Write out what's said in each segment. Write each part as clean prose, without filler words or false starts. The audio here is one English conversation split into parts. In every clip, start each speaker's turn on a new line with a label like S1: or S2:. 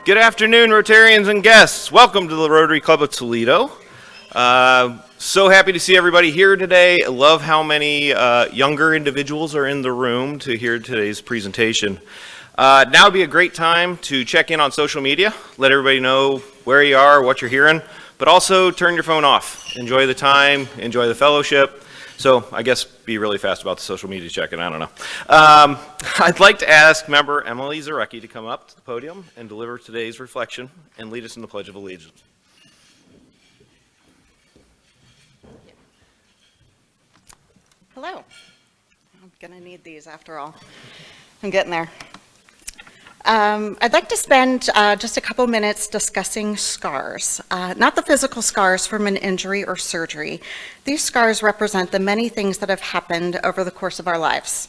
S1: Good afternoon, Rotarians and guests. Welcome to the Rotary Club of Toledo. So happy to see everybody here today. I love how many younger individuals are in the room to hear today's presentation. Now would be a great time to check in on social media, let everybody know where you are, what you're hearing, but also turn your phone off. Enjoy the time, enjoy the fellowship. So I guess be really fast about the social media check-in, I don't know. I'd like to ask member Emily Zarecki to come up to the podium and deliver today's reflection and lead us in the Pledge of Allegiance.
S2: Hello. I'm going to need these after all. I'm getting there. I'd like to spend just a couple minutes discussing scars, not the physical scars from an injury or surgery. These scars represent the many things that have happened over the course of our lives.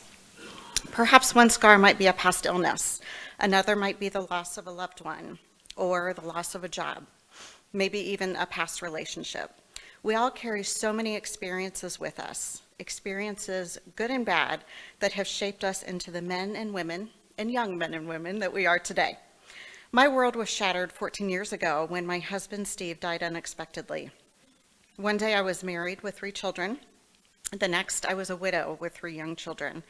S2: Perhaps one scar might be a past illness. Another might be the loss of a loved one or the loss of a job, maybe even a past relationship. We all carry so many experiences with us, experiences good and bad, that have shaped us into the men and women and young men and women that we are today. My world was shattered 14 years ago when my husband Steve died unexpectedly. One day I was married with 3 children. The next I was a widow with 3 young children.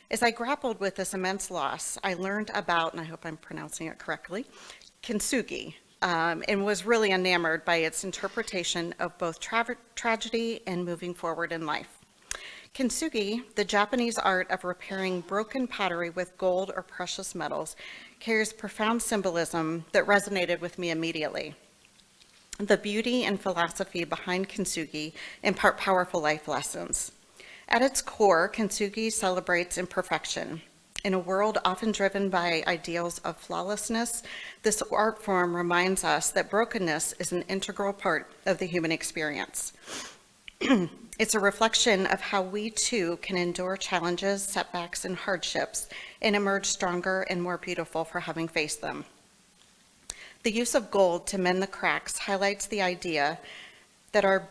S2: As I grappled with this immense loss, I learned about, and I hope I'm pronouncing it correctly, kintsugi, and was really enamored by its interpretation of both tragedy and moving forward in life. Kintsugi, the Japanese art of repairing broken pottery with gold or precious metals, carries profound symbolism that resonated with me immediately. The beauty and philosophy behind kintsugi impart powerful life lessons. At its core, kintsugi celebrates imperfection. In a world often driven by ideals of flawlessness, this art form reminds us that brokenness is an integral part of the human experience. It's a reflection of how we too can endure challenges, setbacks, and hardships and emerge stronger and more beautiful for having faced them. The use of gold to mend the cracks highlights the idea that our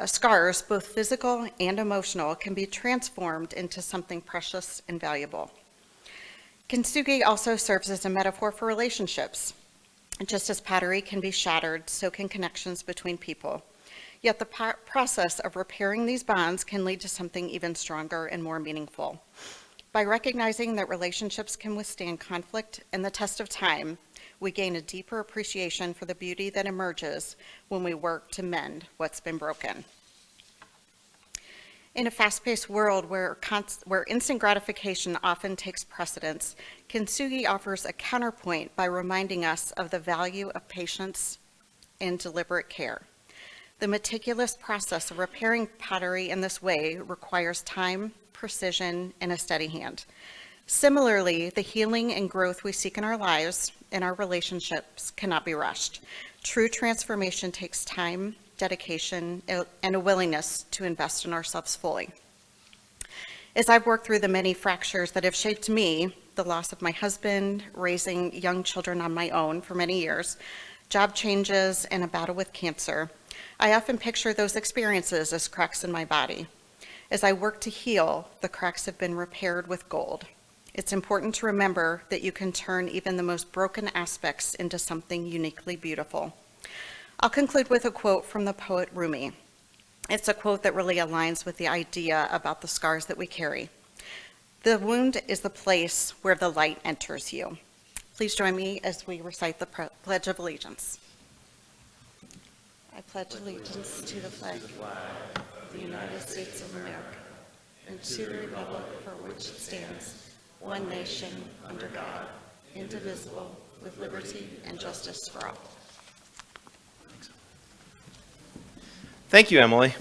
S2: scars, both physical and emotional, can be transformed into something precious and valuable. Kintsugi also serves as a metaphor for relationships. Just as pottery can be shattered, so can connections between people. Yet the process of repairing these bonds can lead to something even stronger and more meaningful. By recognizing that relationships can withstand conflict and the test of time, we gain a deeper appreciation for the beauty that emerges when we work to mend what's been broken. In a fast-paced world where instant gratification often takes precedence, kintsugi offers a counterpoint by reminding us of the value of patience and deliberate care. The meticulous process of repairing pottery in this way requires time, precision, and a steady hand. Similarly, the healing and growth we seek in our lives and our relationships cannot be rushed. True transformation takes time, dedication, and a willingness to invest in ourselves fully. As I've worked through the many fractures that have shaped me, the loss of my husband, raising young children on my own for many years, job changes, and a battle with cancer, I often picture those experiences as cracks in my body. As I work to heal, the cracks have been repaired with gold. It's important to remember that you can turn even the most broken aspects into something uniquely beautiful. I'll conclude with a quote from the poet Rumi. It's a quote that really aligns with the idea about the scars that we carry. The wound is the place where the light enters you. Please join me as we recite the Pledge of Allegiance. I pledge allegiance to the flag of the United States of America and to the republic for which it stands, one nation, under God, indivisible, with liberty and justice for all.
S1: Thank you, Emily.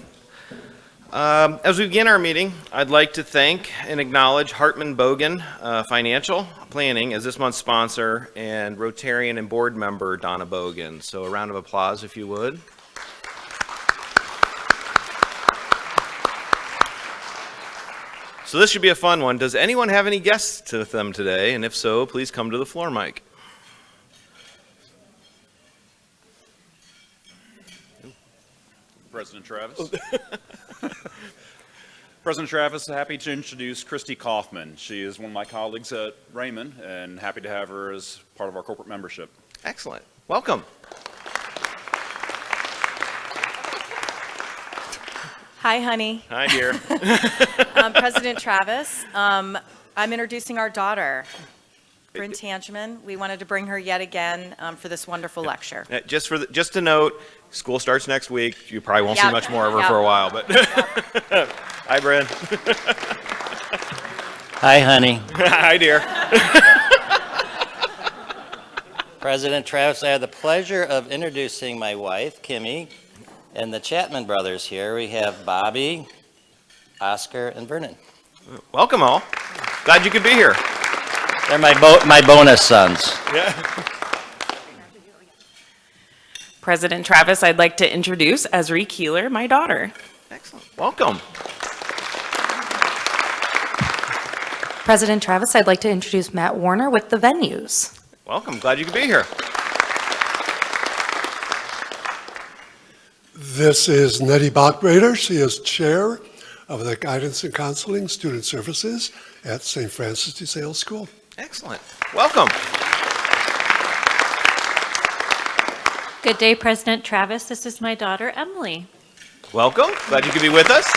S1: As we begin our meeting, I'd like to thank and acknowledge Hartman Bogan Financial Planning as this month's sponsor, and Rotarian and board member Donna Bogan. So a round of applause if you would. So this should be a fun one. Does anyone have any guests with them today? And if so, please come to the floor mic.
S3: President Travis. President Travis, happy to introduce Christy Kaufman. She is one of my colleagues at Raymond, and happy to have her as part of our corporate membership.
S1: Excellent. Welcome.
S4: Hi, honey.
S1: Hi, dear.
S4: President Travis, I'm introducing our daughter, Bryn Tangeman. We wanted to bring her yet again for this wonderful lecture.
S1: Just to note, school starts next week. You probably won't see
S4: Yep.
S1: much more of her
S4: Yep.
S1: for a while, but hi, Bryn.
S5: Hi, honey.
S1: Hi, dear.
S5: President Travis, I have the pleasure of introducing my wife, Kimmy, and the Chapman brothers here. We have Bobby, Oscar, and Vernon.
S1: Welcome all. Glad you could be here.
S5: They're my bonus sons.
S1: Yeah.
S6: President Travis, I'd like to introduce Esri Keeler, my daughter.
S1: Excellent. Welcome.
S7: President Travis, I'd like to introduce Matt Warner with the venues.
S1: Welcome. Glad you could be here.
S8: This is Nettie Bachbrader. She is Chair of the Guidance and Counseling Student Services at St. Francis de Sales School.
S1: Excellent. Welcome.
S9: Good day, President Travis. This is my daughter, Emily.
S1: Welcome. Glad you could be with us.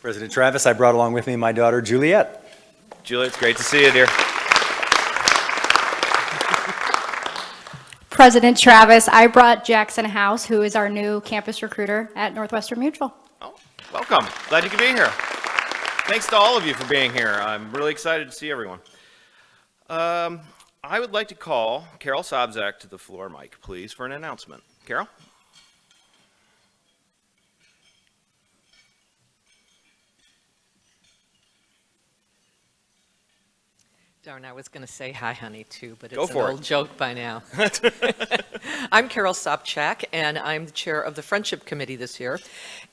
S10: President Travis, I brought along with me my daughter, Juliet.
S1: Julie, it's great to see you, dear.
S11: President Travis, I brought Jackson House, who is our new campus recruiter at Northwestern Mutual.
S1: Oh, welcome. Glad you could be here. Thanks to all of you for being here. I'm really excited to see everyone. I would like to call Carol Sobczak to the floor, Mike, please, for an announcement. Carol?
S12: Darn, I was going to say hi, honey, too, but
S1: Go
S12: it's an
S1: for
S12: old
S1: it.
S12: joke by now. I'm Carol Sobczak, and I'm the chair of the Friendship Committee this year.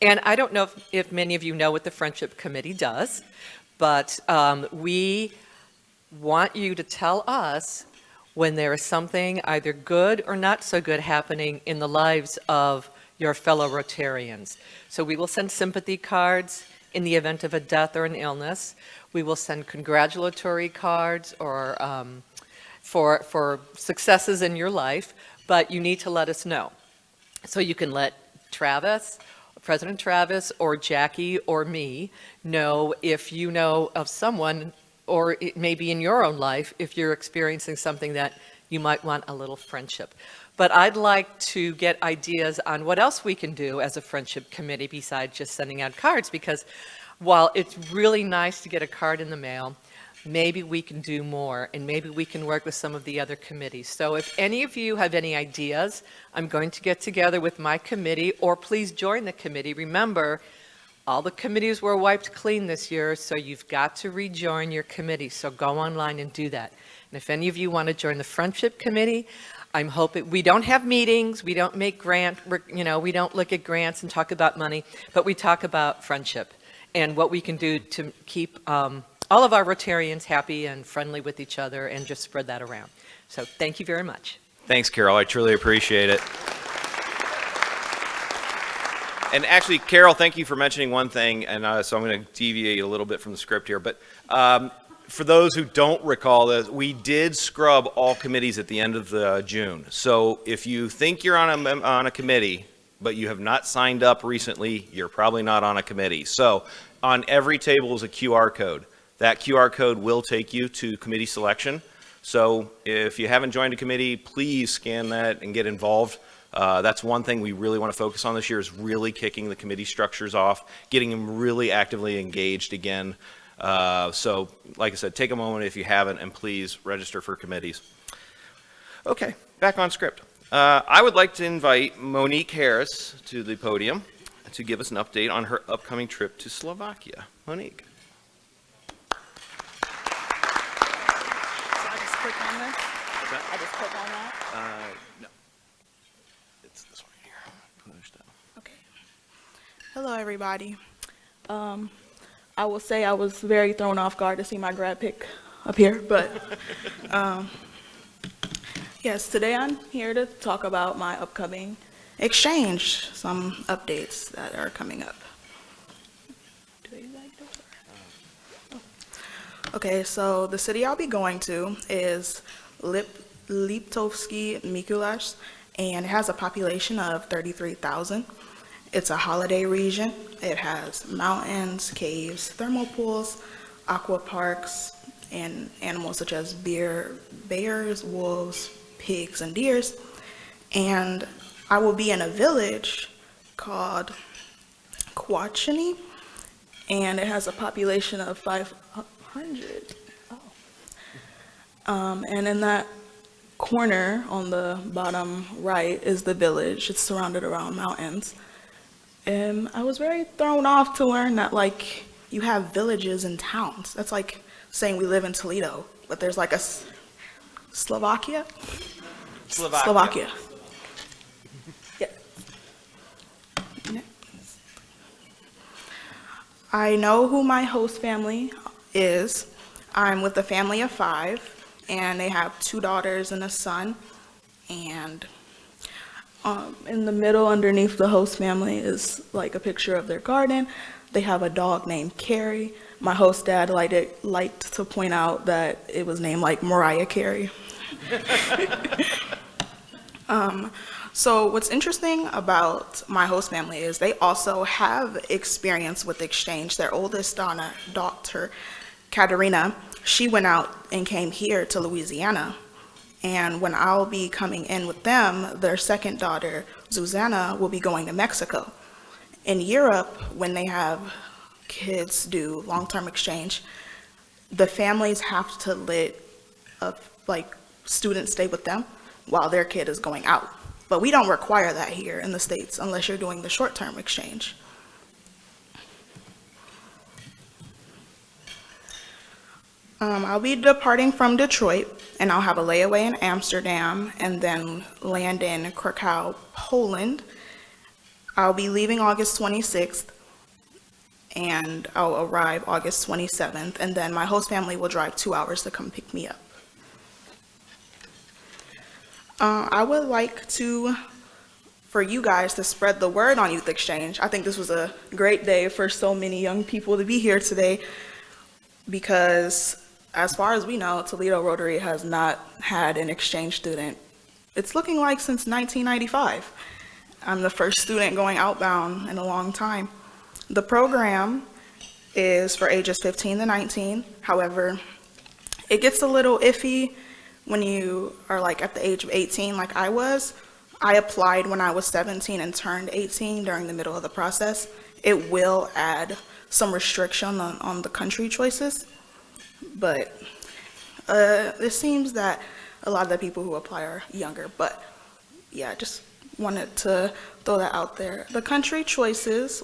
S12: And I don't know if many of you know what the Friendship Committee does, but we want you to tell us when there is something either good or not so good happening in the lives of your fellow Rotarians. So we will send sympathy cards in the event of a death or an illness. We will send congratulatory cards or for successes in your life, but you need to let us know. So you can let Travis, President Travis, or Jackie, or me know if you know of someone, or it may be in your own life, if you're experiencing something that you might want a little friendship. But I'd like to get ideas on what else we can do as a friendship committee besides just sending out cards, because while it's really nice to get a card in the mail, maybe we can do more, and maybe we can work with some of the other committees. So if any of you have any ideas, I'm going to get together with my committee, or please join the committee. Remember, all the committees were wiped clean this year, so you've got to rejoin your committee. So go online and do that. And if any of you want to join the Friendship Committee, I'm hoping we don't have meetings, we don't make we don't look at grants and talk about money, but we talk about friendship and what we can do to keep all of our Rotarians happy and friendly with each other, and just spread that around. So thank you very much.
S1: Thanks, Carol. I truly appreciate it. And actually, Carol, thank you for mentioning one thing, and so I'm going to deviate a little bit from the script here, but for those who don't recall this, we did scrub all committees at the end of June. So if you think you're on a committee, but you have not signed up recently, you're probably not on a committee. So on every table is a QR code. That QR code will take you to committee selection. So if you haven't joined a committee, please scan that and get involved. That's one thing we really want to focus on this year, is really kicking the committee structures off, getting them really actively engaged again. So like I said, take a moment if you haven't, and please register for committees. Okay, back on script. I would like to invite Monique Harris to the podium to give us an update on her upcoming trip to Slovakia. Monique.
S2: So I just click on this? I just click on that?
S1: No. It's this one here. Push down.
S13: Okay. Hello, everybody. I will say I was very thrown off guard to see my grad pick up here, but yes, today I'm here to talk about my upcoming exchange, some updates that are coming up. Okay, so the city I'll be going to is Liptovsky Mikuláš, and it has a population of 33,000. It's a holiday region. It has mountains, caves, thermal pools, aqua parks, and animals such as bears, wolves, pigs, and deers. And I will be in a village called Kwachini, and it has a population of 500. And in that corner on the bottom right is the village. It's surrounded around mountains. And I was very thrown off to learn that, like, you have villages and towns. That's like saying we live in Toledo, but there's like a Slovakia? Slovakia. Yeah. I know who my host family is. I'm with a family of 5, and they have 2 daughters and a son. And in the middle, underneath the host family, is like a picture of their garden. They have a dog named Carrie. My host dad liked to point out that it was named like Mariah Carey. So what's interesting about my host family is they also have experience with exchange. Their oldest daughter, Katerina, she went out and came here to Louisiana. And when I'll be coming in with them, their second daughter, Susanna, will be going to Mexico. In Europe, when they have kids do long-term exchange, the families have to let students stay with them while their kid is going out. But we don't require that here in the States unless you're doing the short-term exchange. I'll be departing from Detroit, and I'll have a layaway in Amsterdam and then land in Krakow, Poland. I'll be leaving August 26th, and I'll arrive August 27th, and then my host family will drive 2 hours to come pick me up. I would like for you guys to spread the word on Youth Exchange. I think this was a great day for so many young people to be here today, because as far as we know, Toledo Rotary has not had an exchange student. It's looking like since 1995. I'm the first student going outbound in a long time. The program is for ages 15 to 19. However, it gets a little iffy when you are like at the age of 18 like I was. I applied when I was 17 and turned 18 during the middle of the process. It will add some restriction on the country choices, but it seems that a lot of the people who apply are younger. But yeah, just wanted to throw that out there. The country choices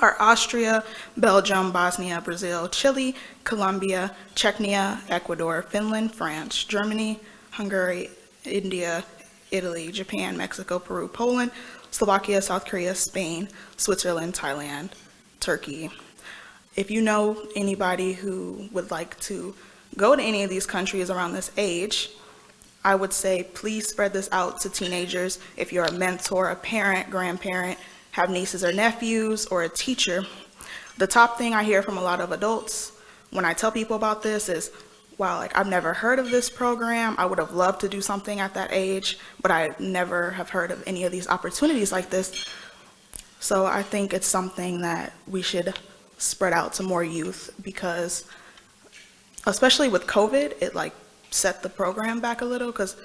S13: are Austria, Belgium, Bosnia, Brazil, Chile, Colombia, Czechia, Ecuador, Finland, France, Germany, Hungary, India, Italy, Japan, Mexico, Peru, Poland, Slovakia, South Korea, Spain, Switzerland, Thailand, Turkey. If you know anybody who would like to go to any of these countries around this age, I would say please spread this out to teenagers. If you're a mentor, a parent, grandparent, have nieces or nephews, or a teacher, the top thing I hear from a lot of adults when I tell people about this is, wow, like, I've never heard of this program. I would have loved to do something at that age, but I never have heard of any of these opportunities like this. So I think it's something that we should spread out to more youth, because especially with COVID, it like set the program back a little, because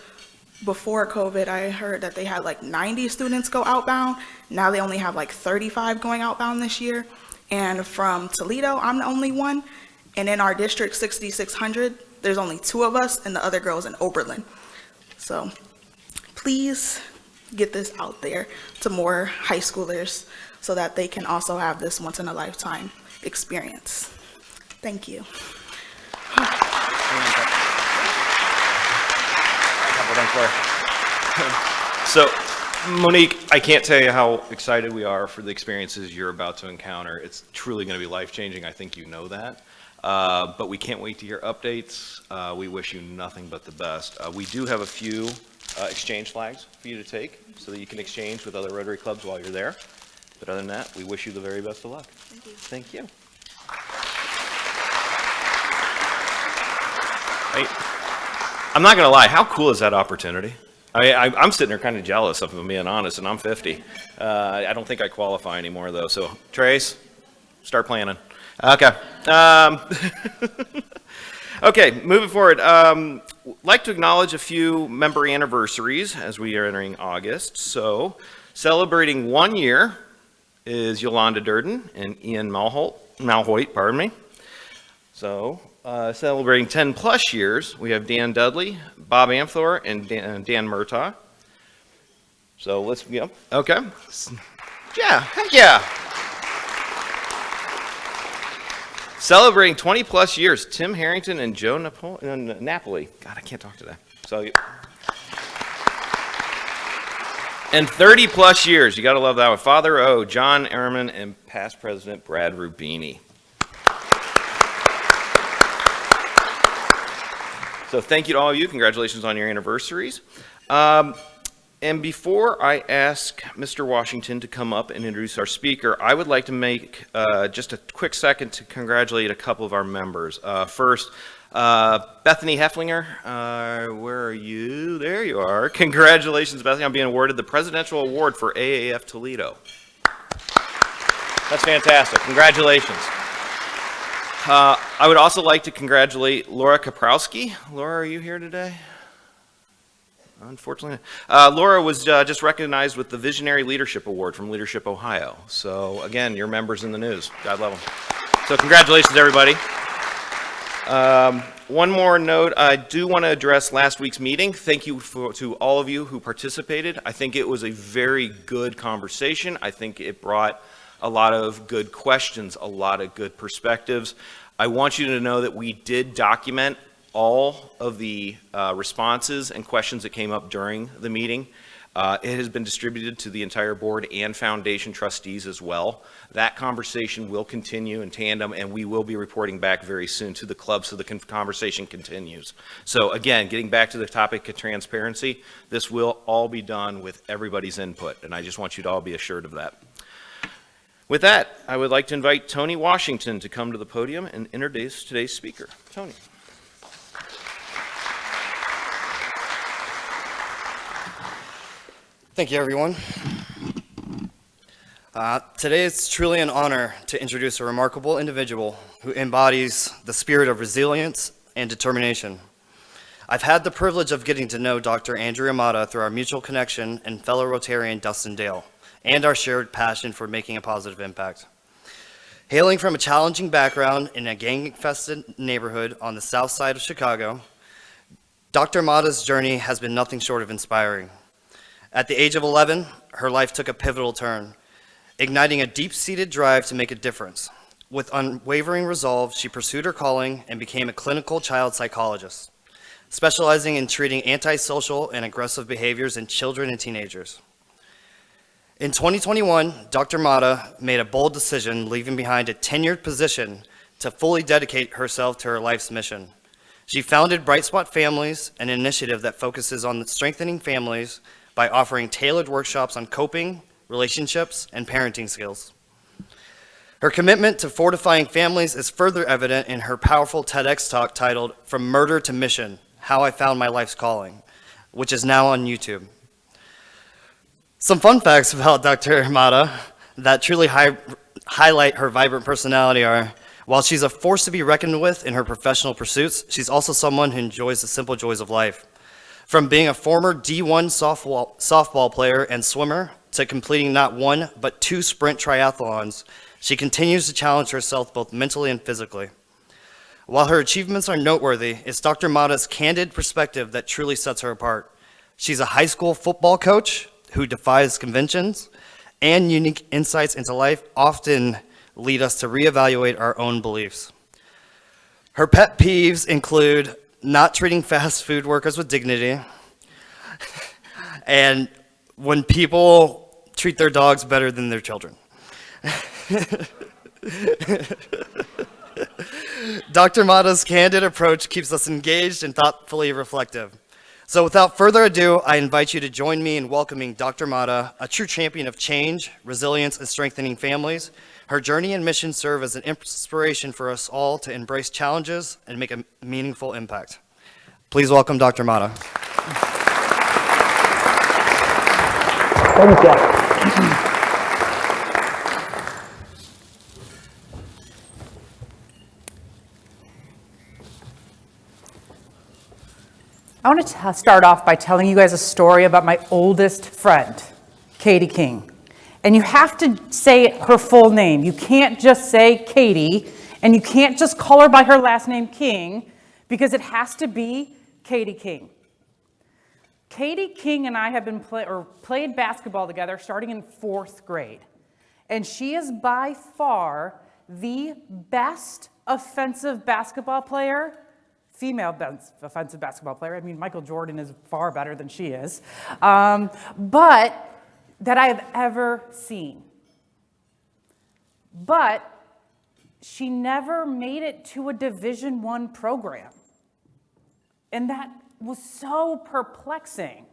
S13: before COVID, I heard that they had like 90 students go outbound. Now they only have like 35 going outbound this year. And from Toledo, I'm the only one. And in our district, 6,600, there's only 2 of us, and the other girl's in Oberlin. So please get this out there to more high schoolers so that they can also have this once-in-a-lifetime experience. Thank you.
S1: So, Monique, I can't tell you how excited we are for the experiences you're about to encounter. It's truly going to be life-changing. I think you know that. But we can't wait to hear updates. We wish you nothing but the best. We do have a few exchange flags for you to take so that you can exchange with other Rotary clubs while you're there. But other than that, we wish you the very best of luck. Thank you. Thank you. I'm not going to lie, how cool is that opportunity? I'm sitting there kind of jealous, if I'm being honest, and I'm 50. I don't think I qualify anymore, though. So, Trace, start planning. Okay. Okay, moving forward. Like to acknowledge a few member anniversaries as we are entering August. So, celebrating 1 year is Yolanda Durden and Ian Malhoit, pardon me. So, celebrating 10 plus years, we have Dan Dudley, Bob Amthor, and Dan Murtaugh. So let's, okay. Yeah, heck yeah. Celebrating 20 plus years, Tim Harrington and Joe Napoli. God, I can't talk today. So, and 30 plus years, you gotta love that one. Father O, John Ehrman, and past president Brad Rubini. So thank you to all of you. Congratulations on your anniversaries. And before I ask Mr. Washington to come up and introduce our speaker, I would like to make just a quick second to congratulate a couple of our members. First, Bethany Hefflinger, where are you? There you are. Congratulations, Bethany, on being awarded the Presidential Award for AAF Toledo. That's fantastic. Congratulations. I would also like to congratulate Laura Kaprowski. Laura, are you here today? Unfortunately, Laura was just recognized with the Visionary Leadership Award from Leadership Ohio. So again, your members in the news. God love them. So congratulations, everybody. One more note, I do want to address last week's meeting. Thank you to all of you who participated. I think it was a very good conversation. I think it brought a lot of good questions, a lot of good perspectives. I want you to know that we did document all of the responses and questions that came up during the meeting. It has been distributed to the entire board and foundation trustees as well. That conversation will continue in tandem, and we will be reporting back very soon to the club so the conversation continues. So again, getting back to the topic of transparency, this will all be done with everybody's input, and I just want you to all be assured of that. With that, I would like to invite Tony Washington to come to the podium and introduce today's speaker. Tony.
S14: Thank you, everyone. Today it's truly an honor to introduce a remarkable individual who embodies the spirit of resilience and determination. I've had the privilege of getting to know Dr. Andrea Mata through our mutual connection and fellow Rotarian Dustin Dale, and our shared passion for making a positive impact. Hailing from a challenging background in a gang-infested neighborhood on the south side of Chicago, Dr. Mata's journey has been nothing short of inspiring. At the age of 11, her life took a pivotal turn, igniting a deep-seated drive to make a difference. With unwavering resolve, she pursued her calling and became a clinical child psychologist, specializing in treating antisocial and aggressive behaviors in children and teenagers. In 2021, Dr. Mata made a bold decision, leaving behind a tenured position to fully dedicate herself to her life's mission. She founded Bright Spot Families, an initiative that focuses on strengthening families by offering tailored workshops on coping, relationships, and parenting skills. Her commitment to fortifying families is further evident in her powerful TEDx talk titled From Murder to Mission, How I Found My Life's Calling, which is now on YouTube. Some fun facts about Dr. Mata that truly highlight her vibrant personality are, while she's a force to be reckoned with in her professional pursuits, she's also someone who enjoys the simple joys of life. From being a former D1 softball player and swimmer to completing not one, but 2 sprint triathlons, she continues to challenge herself both mentally and physically. While her achievements are noteworthy, it's Dr. Mata's candid perspective that truly sets her apart. She's a high school football coach who defies conventions, and unique insights into life often lead us to reevaluate our own beliefs. Her pet peeves include not treating fast food workers with dignity, and when people treat their dogs better than their children. Dr. Mata's candid approach keeps us engaged and thoughtfully reflective. So without further ado, I invite you to join me in welcoming Dr. Mata, a true champion of change, resilience, and strengthening families. Her journey and mission serve as an inspiration for us all to embrace challenges and make a meaningful impact. Please welcome Dr. Mata.
S15: Thank you. I want to start off by telling you guys a story about my oldest friend, Katie King. And you have to say her full name. You can't just say Katie, and you can't just call her by her last name King, because it has to be Katie King. Katie King and I have been played basketball together starting in 4th grade. And she is by far the best offensive basketball player, female offensive basketball player. I mean, Michael Jordan is far better than she is, but that I have ever seen. But she never made it to a Division I program. And that was so perplexing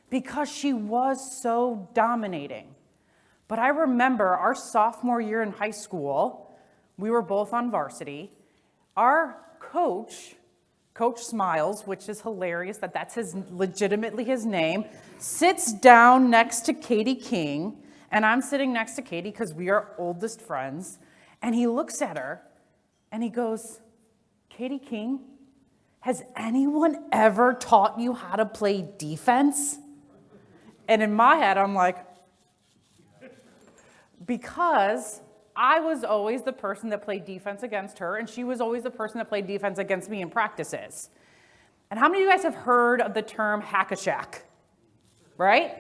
S15: because she was so dominating. But I remember our sophomore year in high school, we were both on varsity. Our coach, Coach Smiles, which is hilarious that that's legitimately his name, sits down next to Katie King, and I'm sitting next to Katie because we are oldest friends, and he looks at her and he goes, "Katie King, has anyone ever taught you how to play defense?" And in my head, I'm like, because I was always the person that played defense against her, and she was always the person that played defense against me in practices. And how many of you guys have heard of the term hack-a-shack? Right?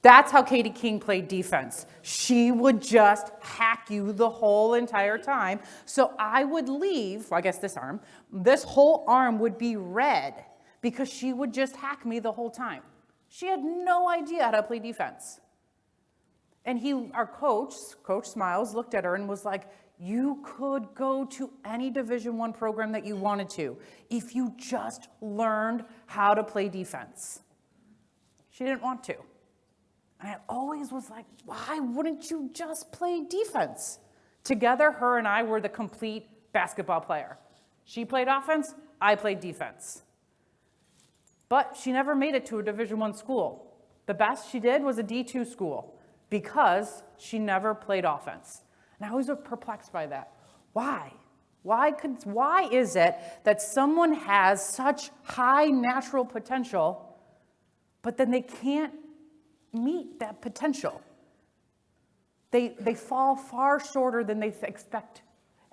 S15: That's how Katie King played defense. She would just hack you the whole entire time. So I would leave, well, I guess this whole arm would be red because she would just hack me the whole time. She had no idea how to play defense. And our coach, Coach Smiles, looked at her and was like, "You could go to any Division I program that you wanted to if you just learned how to play defense." She didn't want to. And I always was like, why wouldn't you just play defense? Together, her and I were the complete basketball player. She played offense, I played defense. But she never made it to a Division I school. The best she did was a D2 school because she never played offense. And I was perplexed by that. Why? Why is it that someone has such high natural potential, but then they can't meet that potential? They fall far shorter than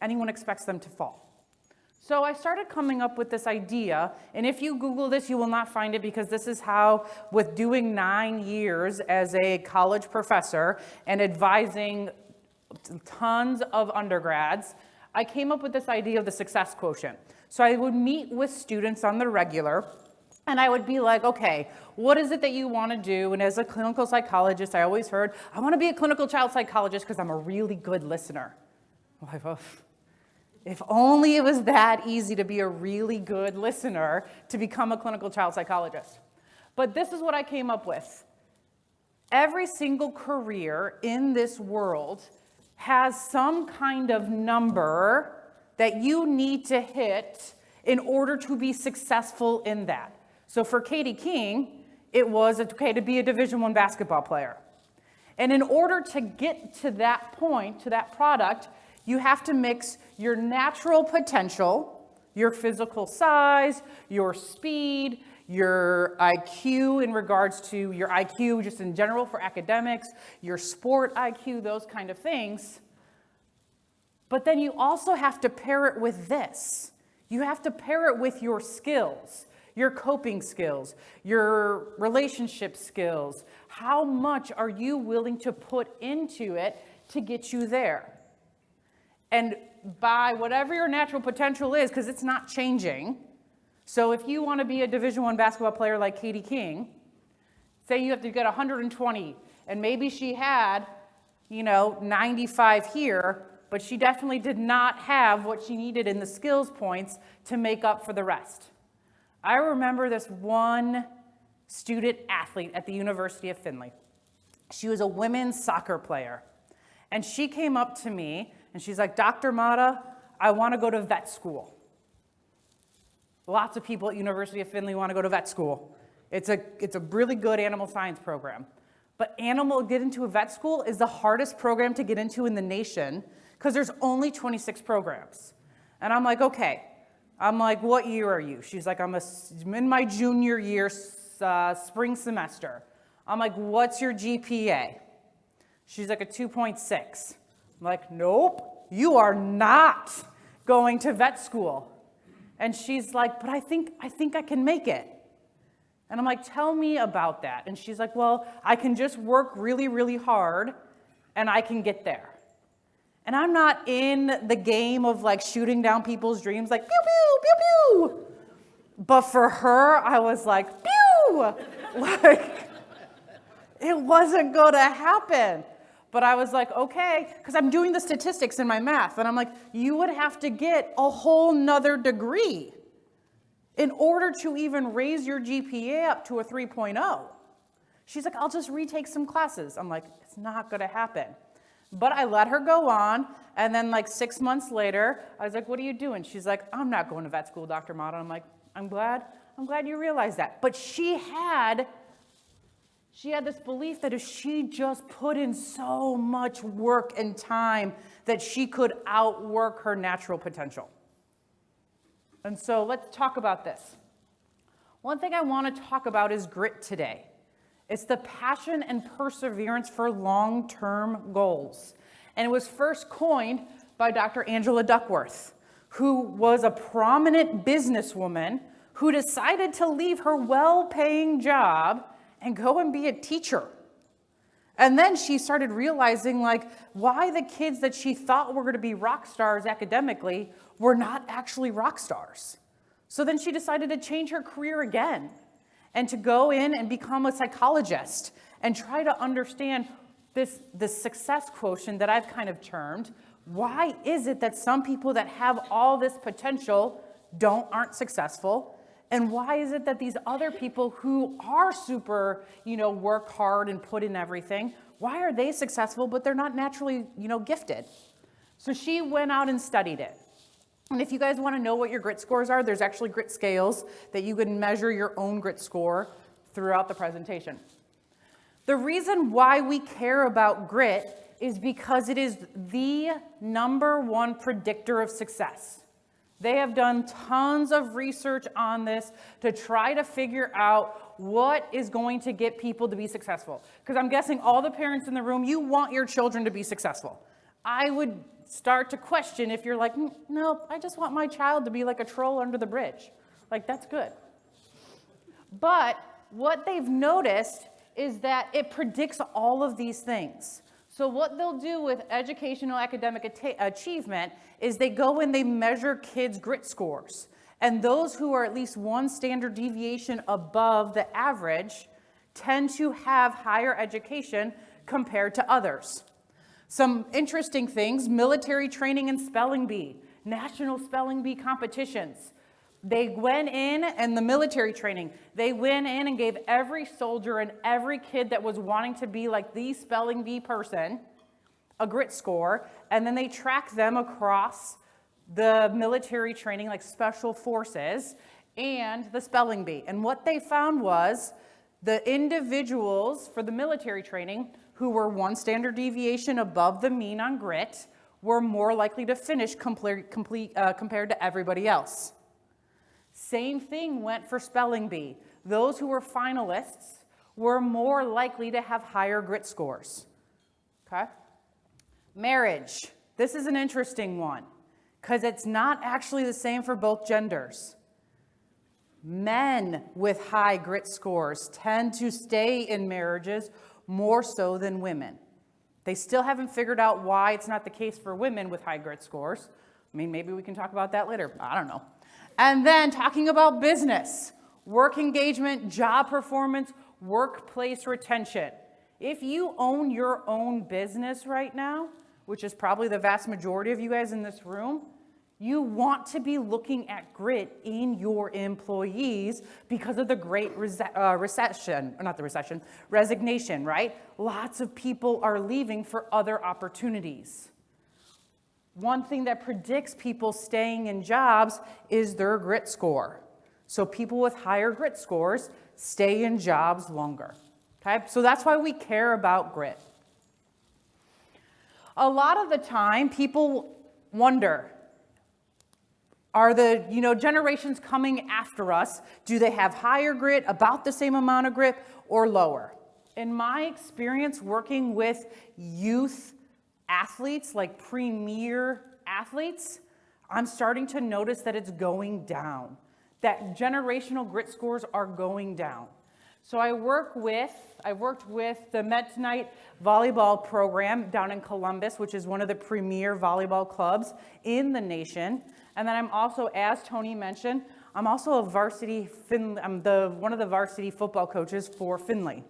S15: anyone expects them to fall. So I started coming up with this idea, and if you Google this, you will not find it because this is how, with doing 9 years as a college professor and advising tons of undergrads, I came up with this idea of the success quotient. So I would meet with students on the regular, and I would be like, okay, what is it that you want to do? And as a clinical psychologist, I always heard, I want to be a clinical child psychologist because I'm a really good listener. I'm like, oh, if only it was that easy to be a really good listener to become a clinical child psychologist. But this is what I came up with. Every single career in this world has some kind of number that you need to hit in order to be successful in that. So for Katie King, it was okay to be a Division I basketball player. And in order to get to that point, to that product, you have to mix your natural potential, your physical size, your speed, your IQ in regards to your IQ just in general for academics, your sport IQ, those kind of things. But then you also have to pair it with this. You have to pair it with your skills, your coping skills, your relationship skills. How much are you willing to put into it to get you there? And by whatever your natural potential is, because it's not changing. So if you want to be a Division I basketball player like Katie King, say you have to get 120, and maybe she had, 95 here, but she definitely did not have what she needed in the skills points to make up for the rest. I remember this one student athlete at the University of Findlay. She was a women's soccer player. And she came up to me and she's like, Dr. Mata, I want to go to vet school. Lots of people at University of Findlay want to go to vet school. It's a really good animal science program. But get into a vet school is the hardest program to get into in the nation because there's only 26 programs. And I'm like, okay. I'm like, what year are you? She's like, I'm in my junior year, spring semester. I'm like, what's your GPA? She's like, a 2.6. I'm like, nope, you are not going to vet school. And she's like, but I think I can make it. And I'm like, tell me about that. And she's like, well, I can just work really, really hard and I can get there. And I'm not in the game of like shooting down people's dreams like, pew, pew, pew, pew. But for her, I was like, pew! Like, it wasn't gonna happen. But I was like, okay, because I'm doing the statistics in my math. And I'm like, you would have to get a whole nother degree in order to even raise your GPA up to a 3.0. She's like, I'll just retake some classes. I'm like, it's not gonna happen. But I let her go on, and then like 6 months later, I was like, what are you doing? She's like, I'm not going to vet school, Dr. Mata. I'm like, I'm glad you realized that. But she had this belief that if she just put in so much work and time that she could outwork her natural potential. And so let's talk about this. One thing I want to talk about is grit today. It's the passion and perseverance for long-term goals. And it was first coined by Dr. Angela Duckworth, who was a prominent businesswoman who decided to leave her well-paying job and go and be a teacher. And then she started realizing like why the kids that she thought were going to be rock stars academically were not actually rock stars. So then she decided to change her career again and to go in and become a psychologist and try to understand this success quotient that I've kind of termed. Why is it that some people that have all this potential aren't successful? And why is it that these other people who are super, work hard and put in everything, why are they successful but they're not naturally, gifted? So she went out and studied it. And if you guys want to know what your grit scores are, there's actually grit scales that you can measure your own grit score throughout the presentation. The reason why we care about grit is because it is the #1 predictor of success. They have done tons of research on this to try to figure out what is going to get people to be successful. Because I'm guessing all the parents in the room, you want your children to be successful. I would start to question if you're like, no, I just want my child to be like a troll under the bridge. Like, that's good. But what they've noticed is that it predicts all of these things. So what they'll do with educational academic achievement is they go and they measure kids' grit scores. And those who are at least 1 standard deviation above the average tend to have higher education compared to others. Some interesting things: military training and spelling bee, national spelling bee competitions. They went in, and the military training, they went in and gave every soldier and every kid that was wanting to be like the spelling bee person a grit score, and then they tracked them across the military training, like special forces, and the spelling bee. And what they found was the individuals for the military training who were 1 standard deviation above the mean on grit were more likely to finish compared to everybody else. Same thing went for spelling bee. Those who were finalists were more likely to have higher grit scores. Okay? Marriage. This is an interesting one because it's not actually the same for both genders. Men with high grit scores tend to stay in marriages more so than women. They still haven't figured out why it's not the case for women with high grit scores. I mean, maybe we can talk about that later. I don't know. And then talking about business, work engagement, job performance, workplace retention. If you own your own business right now, which is probably the vast majority of you guys in this room, You want to be looking at grit in your employees because of the great resignation, right? Lots of people are leaving for other opportunities. One thing that predicts people staying in jobs is their grit score. So people with higher grit scores stay in jobs longer. Okay? So that's why we care about grit. A lot of the time, people wonder, are the generations coming after us, do they have higher grit, about the same amount of grit, or lower? In my experience working with youth athletes, like premier athletes, I'm starting to notice that it's going down, that generational grit scores are going down. So I worked with the Met Night volleyball program down in Columbus, which is one of the premier volleyball clubs in the nation. And then I'm also, as Tony mentioned, I'm also a one of the varsity football coaches for Findlay.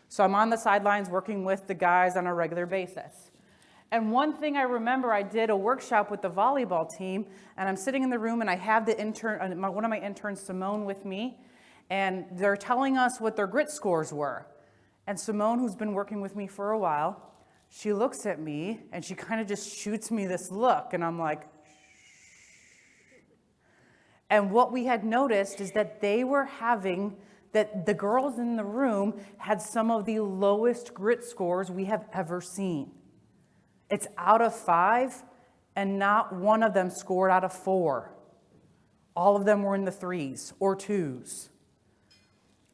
S15: So I'm on the sidelines working with the guys on a regular basis. And one thing I remember, I did a workshop with the volleyball team, and I'm sitting in the room, and I have the intern, one of my interns, Simone, with me, and they're telling us what their grit scores were. And Simone, who's been working with me for a while, she looks at me, and she kind of just shoots me this look, and I'm like, shh. And what we had noticed is that that the girls in the room had some of the lowest grit scores we have ever seen. It's out of 5, and not one of them scored out of 4. All of them were in the 3s or 2s.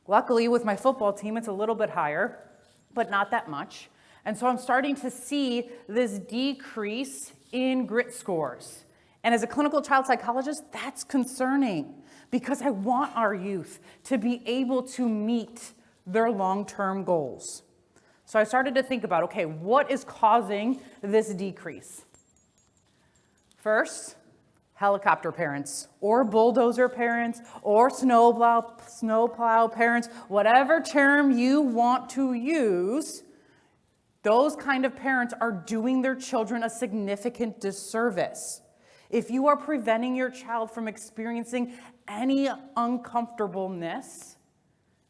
S15: Luckily, with my football team, it's a little bit higher, but not that much. And so I'm starting to see this decrease in grit scores. And as a clinical child psychologist, that's concerning because I want our youth to be able to meet their long-term goals. So I started to think about, okay, what is causing this decrease? First, helicopter parents, or bulldozer parents, or snowplow parents, whatever term you want to use, those kind of parents are doing their children a significant disservice. If you are preventing your child from experiencing any uncomfortableness,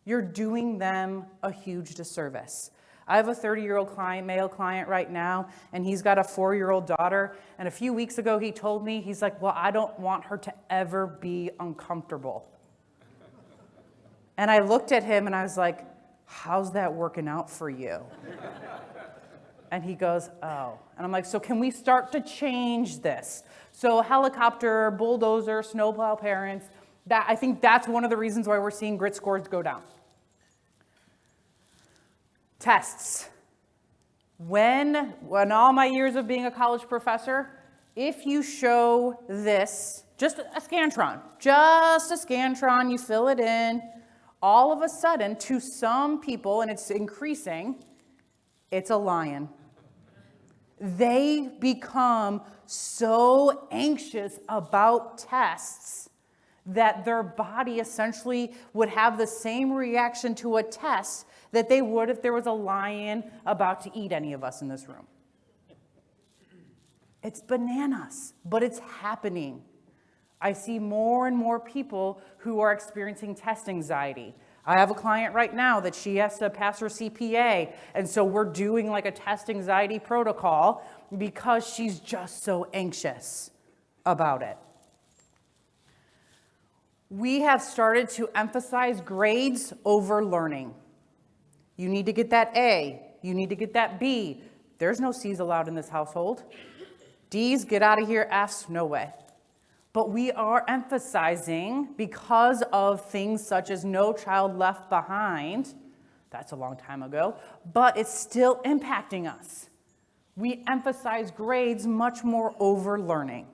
S15: you're doing them a huge disservice. I have a 30-year-old male client right now, and he's got a 4-year-old daughter. And a few weeks ago, he told me, he's like, well, I don't want her to ever be uncomfortable. And I looked at him, and I was like, how's that working out for you? And he goes, oh. And I'm like, so can we start to change this? So helicopter, bulldozer, snowplow parents, I think that's one of the reasons why we're seeing grit scores go down. Tests. When all my years of being a college professor, if you show this, just a Scantron, you fill it in, all of a sudden, to some people, and it's increasing, it's a lion. They become so anxious about tests that their body essentially would have the same reaction to a test that they would if there was a lion about to eat any of us in this room. It's bananas, but it's happening. I see more and more people who are experiencing test anxiety. I have a client right now that she has to pass her CPA, and so we're doing like a test anxiety protocol because she's just so anxious about it. We have started to emphasize grades over learning. You need to get that A. You need to get that B. There's no C's allowed in this household. D's, get out of here. F's, no way. But we are emphasizing, because of things such as No Child Left Behind, that's a long time ago, but it's still impacting us. We emphasize grades much more over learning.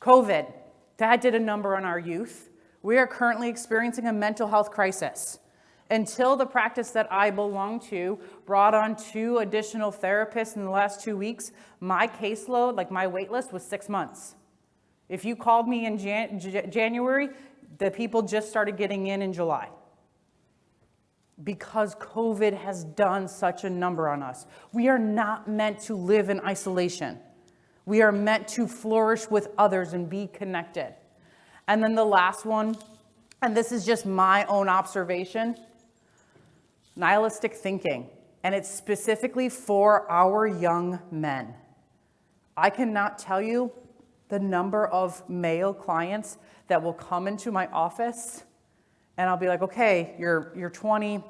S15: COVID, that did a number on our youth. We are currently experiencing a mental health crisis. Until the practice that I belong to brought on 2 additional therapists in the last 2 weeks, my caseload, like my wait list, was 6 months. If you called me in January, the people just started getting in July. Because COVID has done such a number on us. We are not meant to live in isolation. We are meant to flourish with others and be connected. And then the last one, and this is just my own observation, nihilistic thinking. And it's specifically for our young men. I cannot tell you the number of male clients that will come into my office and I'll be like, okay, you're 20,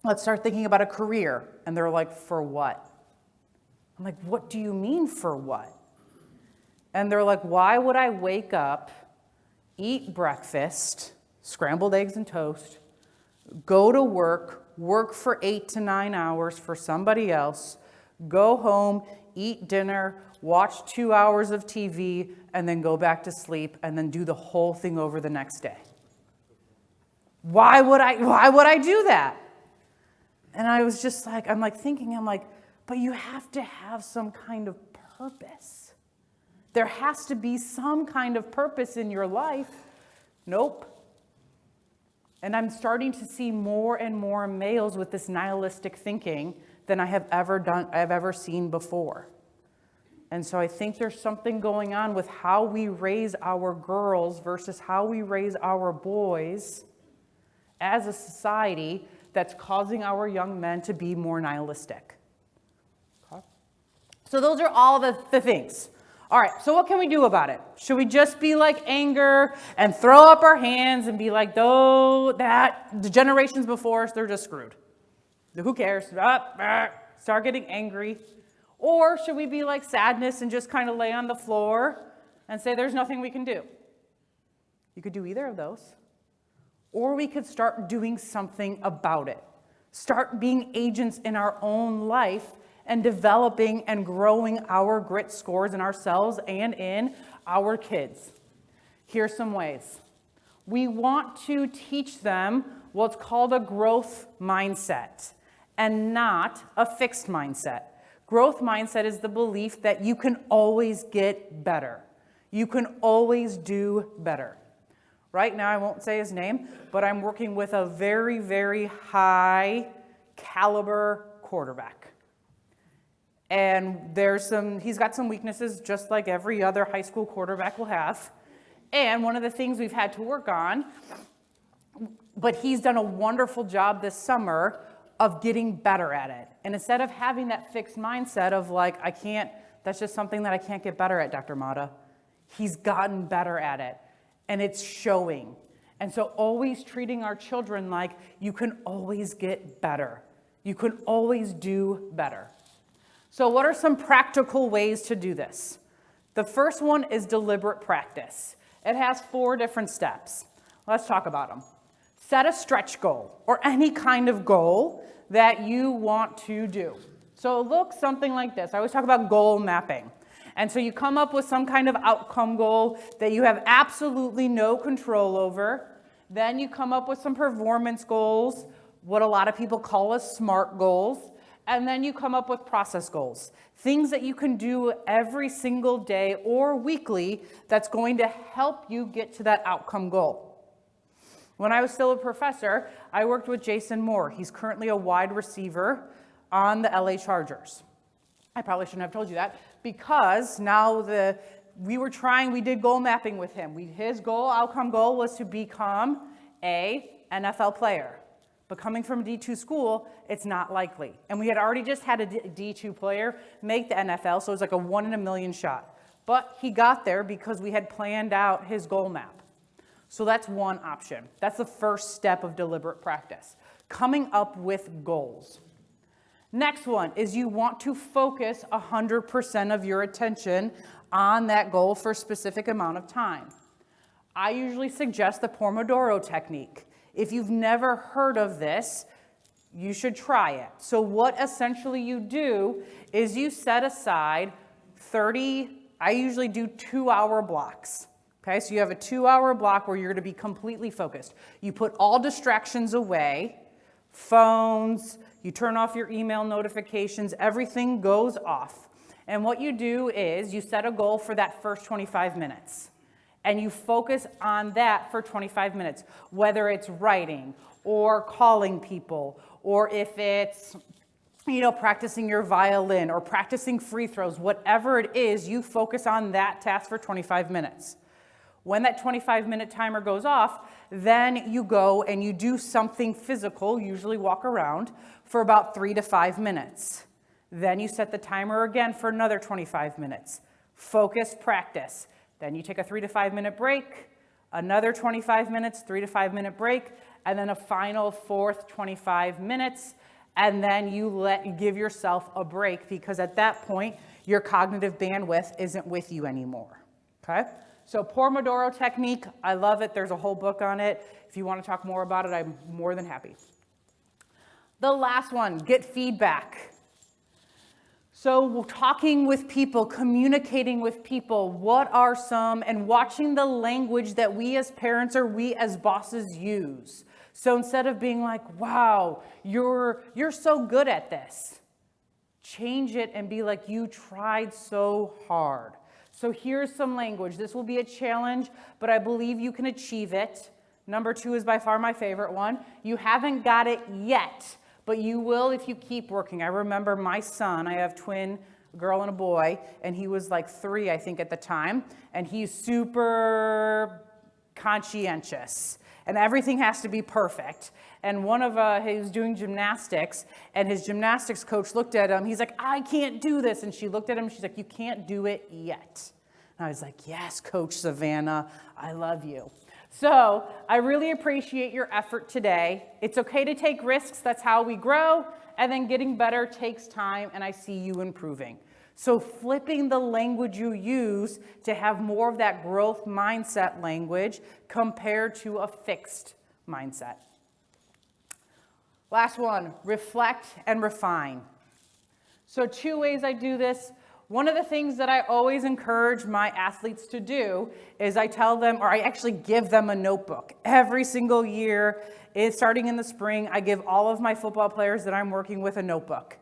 S15: let's start thinking about a career. And they're like, for what? I'm like, what do you mean for what? And they're like, why would I wake up, eat breakfast, scrambled eggs and toast, go to work for 8 to 9 hours for somebody else, go home, eat dinner, watch 2 hours of TV, and then go back to sleep, and then do the whole thing over the next day? Why would I do that? And I was just like, I'm like, but you have to have some kind of purpose. There has to be some kind of purpose in your life. Nope. And I'm starting to see more and more males with this nihilistic thinking than I've ever seen before. And so I think there's something going on with how we raise our girls versus how we raise our boys as a society that's causing our young men to be more nihilistic. Okay. So those are all the things. All right, so what can we do about it? Should we just be like anger and throw up our hands and be like, the generations before us, they're just screwed. Who cares? Start getting angry. Or should we be like sadness and just kind of lay on the floor and say there's nothing we can do? You could do either of those. Or we could start doing something about it. Start being agents in our own life and developing and growing our grit scores in ourselves and in our kids. Here's some ways. We want to teach them what's called a growth mindset and not a fixed mindset. Growth mindset is the belief that you can always get better. You can always do better. Right now, I won't say his name, but I'm working with a very, very high caliber quarterback. And he's got some weaknesses just like every other high school quarterback will have. And one of the things we've had to work on, but he's done a wonderful job this summer of getting better at it. And instead of having that fixed mindset of like, that's just something that I can't get better at, Dr. Mata, he's gotten better at it. And it's showing. And so always treating our children like you can always get better. You can always do better. So what are some practical ways to do this? The first one is deliberate practice. It has 4 different steps. Let's talk about them. Set a stretch goal or any kind of goal that you want to do. So it looks something like this. I always talk about goal mapping. And so you come up with some kind of outcome goal that you have absolutely no control over. Then you come up with some performance goals, what a lot of people call as SMART goals. And then you come up with process goals, things that you can do every single day or weekly that's going to help you get to that outcome goal. When I was still a professor, I worked with Jason Moore. He's currently a wide receiver on the LA Chargers. I probably shouldn't have told you that because now we did goal mapping with him. His outcome goal was to become a NFL player. But coming from a D2 school, it's not likely. And we had already just had a D2 player make the NFL, so it was like a 1 in a million shot. But he got there because we had planned out his goal map. So that's one option. That's the first step of deliberate practice, coming up with goals. Next one is you want to focus 100% of your attention on that goal for a specific amount of time. I usually suggest the Pomodoro technique. If you've never heard of this, you should try it. So what essentially you do is you set aside I usually do 2-hour blocks. Okay, so you have a 2-hour block where you're going to be completely focused. You put all distractions away, phones, you turn off your email notifications, everything goes off. And what you do is you set a goal for that first 25 minutes. And you focus on that for 25 minutes, whether it's writing or calling people, or if it's practicing your violin or practicing free throws, whatever it is, you focus on that task for 25 minutes. When that 25-minute timer goes off, then you go and you do something physical, usually walk around, for about 3 to 5 minutes. Then you set the timer again for another 25 minutes. Focused practice. Then you take a 3 to 5 minute break, another 25 minutes, 3 to 5 minute break, and then a final fourth 25 minutes. And then you give yourself a break, because at that point, your cognitive bandwidth isn't with you anymore, okay? So Pomodoro technique, I love it. There's a whole book on it. If you want to talk more about it, I'm more than happy. The last one, get feedback. So talking with people, communicating with people, what are some, and watching the language that we as parents or we as bosses use. So instead of being like, wow, you're so good at this, change it and be like, you tried so hard. So here's some language. This will be a challenge, but I believe you can achieve it. Number 2 is by far my favorite one. You haven't got it yet, but you will if you keep working. I remember my son, I have twin, a girl and a boy, and he was like 3, I think, at the time, and he's super conscientious. And everything has to be perfect. And he was doing gymnastics, and his gymnastics coach looked at him. He's like, I can't do this. And she looked at him, she's like, you can't do it yet. And I was like, yes, Coach Savannah, I love you. So I really appreciate your effort today. It's okay to take risks. That's how we grow. And then getting better takes time, and I see you improving. So flipping the language you use to have more of that growth mindset language compared to a fixed mindset. Last one, reflect and refine. So 2 ways I do this. One of the things that I always encourage my athletes to do is I tell them, or I actually give them a notebook. Every single year, starting in the spring, I give all of my football players that I'm working with a notebook.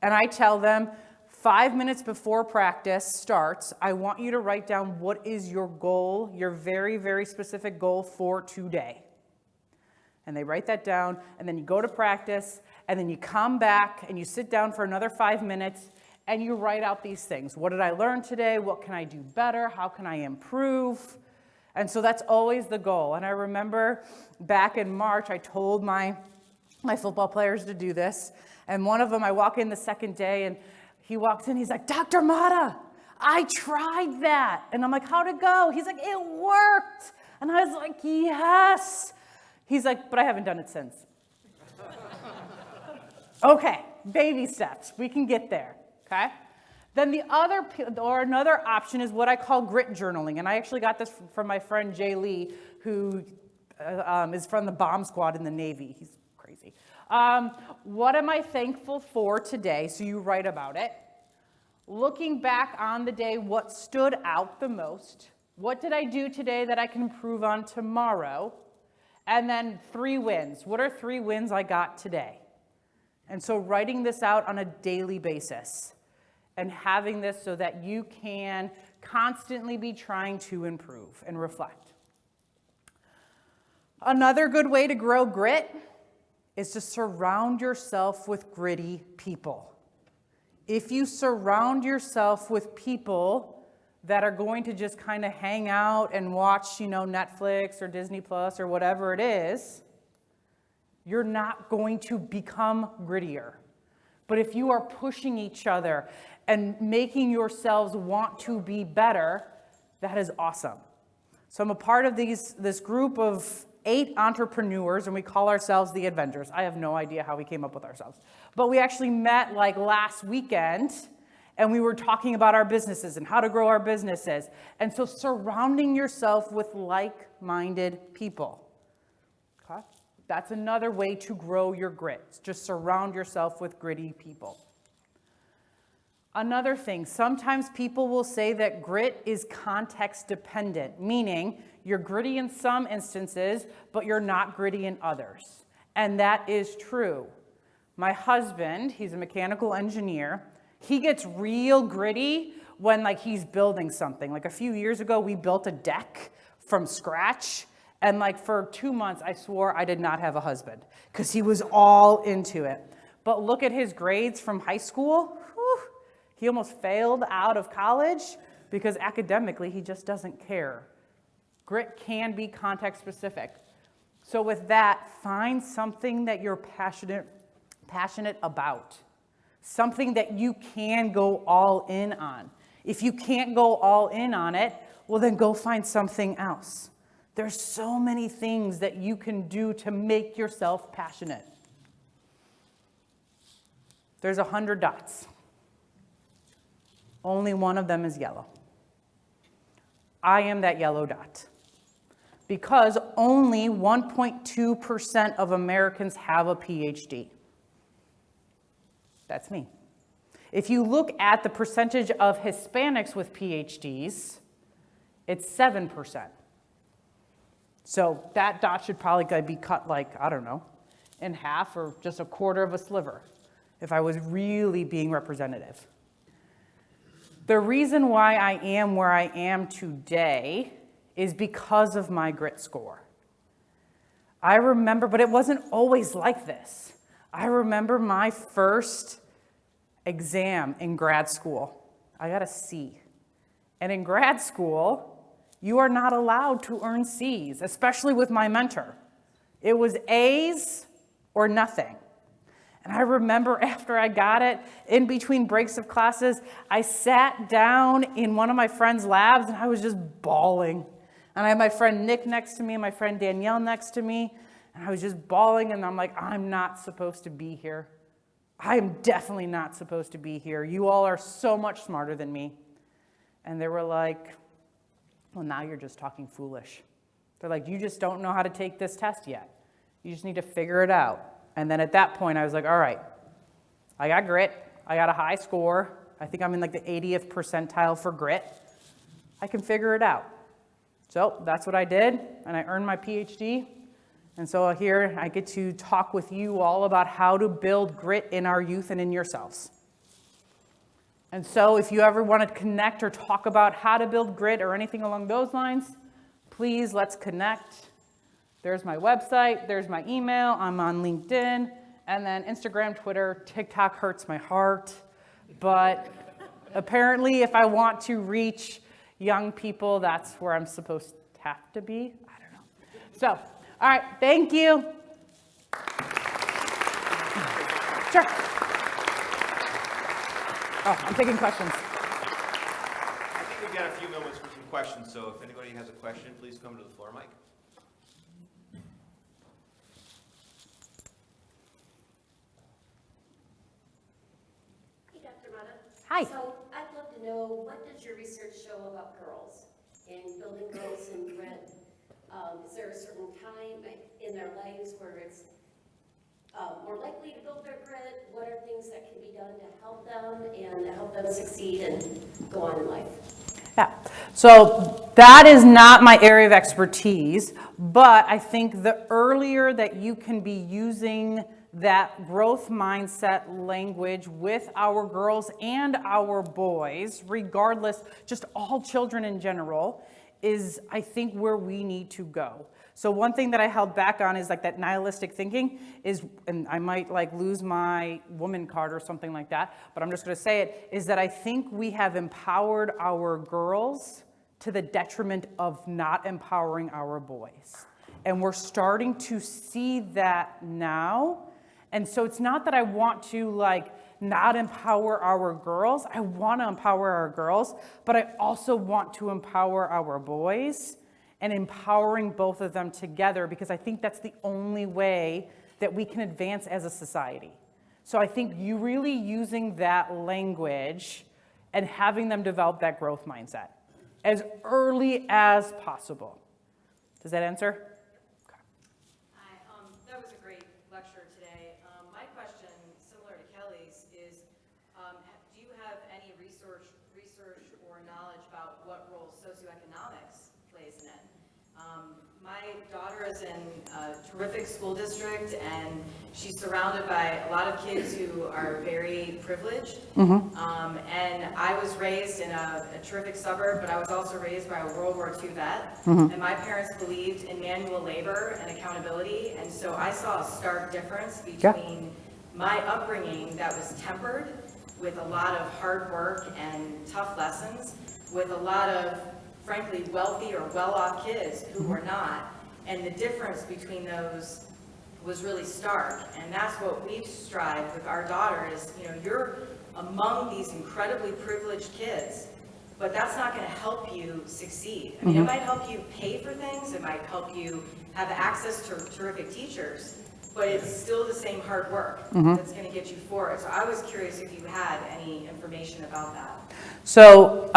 S15: And I tell them, 5 minutes before practice starts, I want you to write down what is your goal, your very, very specific goal for today. And they write that down, and then you go to practice, and then you come back, and you sit down for another 5 minutes, and you write out these things. What did I learn today? What can I do better? How can I improve? And so that's always the goal. And I remember back in March, I told my football players to do this, and one of them, I walk in the second day, and he walks in, he's like, Dr. Mata, I tried that. And I'm like, how'd it go? He's like, it worked. And I was like, yes. He's like, but I haven't done it since. Okay, baby steps. We can get there, okay? Then another option is what I call grit journaling. And I actually got this from my friend Jay Lee, who is from the bomb squad in the Navy. He's crazy. What am I thankful for today? So you write about it. Looking back on the day, what stood out the most? What did I do today that I can improve on tomorrow? And then 3 wins. What are 3 wins I got today? And so writing this out on a daily basis and having this so that you can constantly be trying to improve and reflect. Another good way to grow grit is to surround yourself with gritty people. If you surround yourself with people that are going to just kind of hang out and watch, Netflix or Disney Plus or whatever it is, you're not going to become grittier. But if you are pushing each other and making yourselves want to be better, that is awesome. So I'm a part of this group of 8 entrepreneurs, and we call ourselves the Avengers. I have no idea how we came up with ourselves. But we actually met last weekend, and we were talking about our businesses and how to grow our businesses. And so surrounding yourself with like-minded people. Okay? That's another way to grow your grit. Just surround yourself with gritty people. Another thing, sometimes people will say that grit is context dependent, meaning you're gritty in some instances, but you're not gritty in others. And that is true. My husband, he's a mechanical engineer, he gets real gritty when he's building something. A few years ago, we built a deck from scratch, and for 2 months, I swore I did not have a husband because he was all into it. but look at his grades from high school. Whew, he almost failed out of college because academically he just doesn't care. Grit can be context specific. So with that, find something that you're passionate about. Something that you can go all in on. If you can't go all in on it, well then go find something else. There's so many things that you can do to make yourself passionate. There's 100 dots. Only one of them is yellow. I am that yellow dot. Because only 1.2% of Americans have a PhD. That's me. If you look at the percentage of Hispanics with PhDs, it's 7%. So that dot should probably be cut like, I don't know, in half or just a quarter of a sliver if I was really being representative. The reason why I am where I am today is because of my grit score. I remember, but it wasn't always like this. I remember my first exam in grad school. I got a C. And in grad school, you are not allowed to earn C's, especially with my mentor. It was A's or nothing. And I remember after I got it, in between breaks of classes, I sat down in one of my friend's labs and I was just bawling. And I had my friend Nick next to me and my friend Danielle next to me. And I was just bawling and I'm like, I'm not supposed to be here. I am definitely not supposed to be here. You all are so much smarter than me. And they were like, well, now you're just talking foolish. They're like, you just don't know how to take this test yet. You just need to figure it out. And then at that point, I was like, all right, I got grit. I got a high score. I think I'm in like the 80th percentile for grit. I can figure it out. So that's what I did, and I earned my PhD. And so here I get to talk with you all about how to build grit in our youth and in yourselves. And so if you ever want to connect or talk about how to build grit or anything along those lines, please let's connect. There's my website, there's my email, I'm on LinkedIn, and then Instagram, Twitter, TikTok hurts my heart. But apparently if I want to reach young people, that's where I'm supposed to have to be. I don't know. So, all right, thank you. Sure. Oh, I'm taking questions.
S1: I think we've got a few moments for some questions, so if anybody has a question, please come to the floor mic.
S16: Hey, Dr. Mata.
S15: Hi.
S16: So I'd love to know, what does your research show about girls and building girls in grit? Is there a certain time in their lives where it's more likely to build their grit? What are things that can be done to help them and to help them succeed and go on in life?
S15: Yeah, so that is not my area of expertise, but I think the earlier that you can be using that growth mindset language with our girls and our boys, regardless, just all children in general, is I think where we need to go. So one thing that I held back on is like that nihilistic thinking is, and I might like lose my woman card or something like that, but I'm just going to say it, is that I think we have empowered our girls to the detriment of not empowering our boys. And we're starting to see that now. And so it's not that I want to like not empower our girls. I want to empower our girls, but I also want to empower our boys, and empowering both of them together, because I think that's the only way that we can advance as a society. So I think you really using that language and having them develop that growth mindset as early as possible. Does that answer?
S4: Hi, that was a great lecture today. My question, similar to Kelly's, is do you have any research or knowledge about what role socioeconomics plays in it? My daughter is in a terrific school district, and she's surrounded by a lot of kids who are very privileged. And I was raised in a terrific suburb, but I was also raised by a World War II vet. And my parents believed in manual labor and accountability, and so I saw a stark difference between my upbringing that was tempered with a lot of hard work and tough lessons, with a lot of, frankly, wealthy or well-off kids who were not. And the difference between those was really stark. And that's what we strive with our daughter is, you're among these incredibly privileged kids, but that's not going to help you succeed. I mean, it might help you pay for things, it might help you have access to terrific teachers, but it's still the same hard work that's going to get you forward. So I was curious if you had any information about that.
S15: So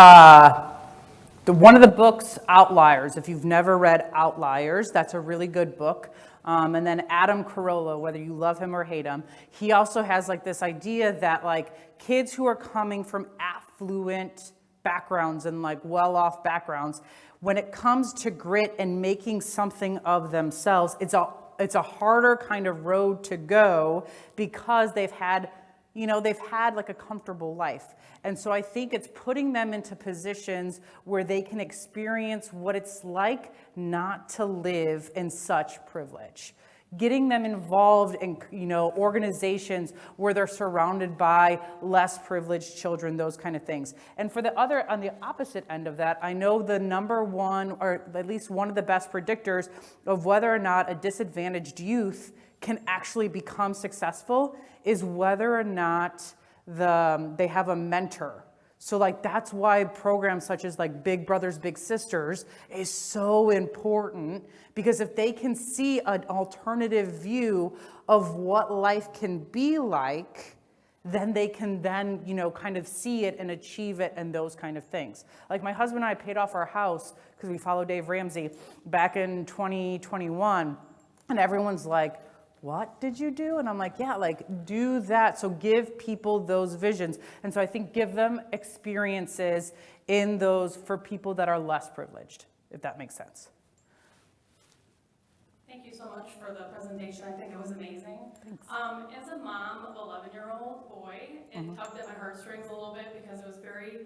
S15: one of the books, Outliers, if you've never read Outliers, that's a really good book. And then Adam Carolla, whether you love him or hate him, he also has like this idea that like kids who are coming from affluent backgrounds and like well-off backgrounds, when it comes to grit and making something of themselves, it's a harder kind of road to go because they've had like a comfortable life. And so I think it's putting them into positions where they can experience what it's like not to live in such privilege. Getting them involved in, organizations where they're surrounded by less privileged children, those kind of things. And on the opposite end of that, I know the number one, or at least one of the best predictors of whether or not a disadvantaged youth can actually become successful is whether or not they have a mentor. So like that's why programs such as like Big Brothers Big Sisters is so important, because if they can see an alternative view of what life can be like, then they can then kind of see it and achieve it and those kind of things. Like my husband and I paid off our house because we followed Dave Ramsey back in 2021, and everyone's like, what did you do? And I'm like, yeah, like do that. So give people those visions. And so I think give them experiences in those for people that are less privileged, if that makes sense.
S17: Thank you so much for the presentation. I think it was amazing.
S15: Thanks.
S17: As a mom of an 11-year-old boy, it tugged at my heartstrings a little bit because it was very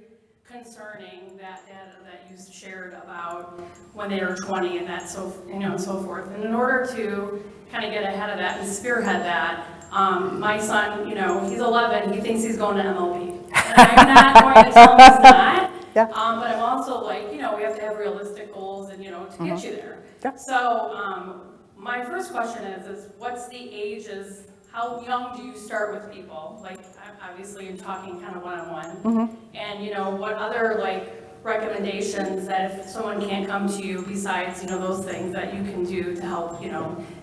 S17: concerning that data that you shared about when they were 20 and that and so forth. And in order to kind of get ahead of that and spearhead that, my son, he's 11, he thinks he's going to MLB. And I'm not going to tell him he's not.
S15: Yeah.
S17: But I'm also like, we have to have realistic goals and, to get you there.
S15: Yeah.
S17: So my first question is what's the ages, how young do you start with people? Like, obviously you're talking kind of one-on-one. And, what other recommendations that if someone can't come to you besides, those things that you can do to help,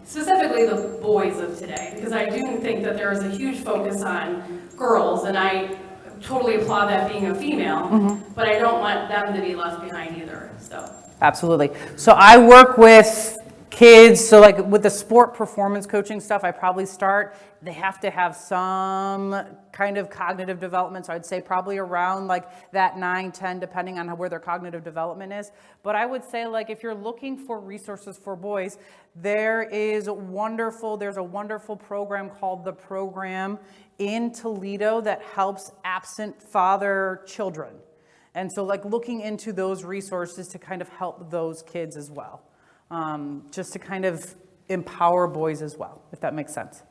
S17: specifically the boys of today? Because I do think that there is a huge focus on girls, and I totally applaud that being a female, but I don't want them to be left behind either, so.
S15: Absolutely. So I work with kids, so like with the sport performance coaching stuff, I probably start, they have to have some kind of cognitive development. So I'd say probably around like that 9, 10, depending on where their cognitive development is. But I would say like if you're looking for resources for boys, there's a wonderful program called The Program in Toledo that helps absent father children. And so like looking into those resources to kind of help those kids as well. Just to kind of empower boys as well, if that makes sense.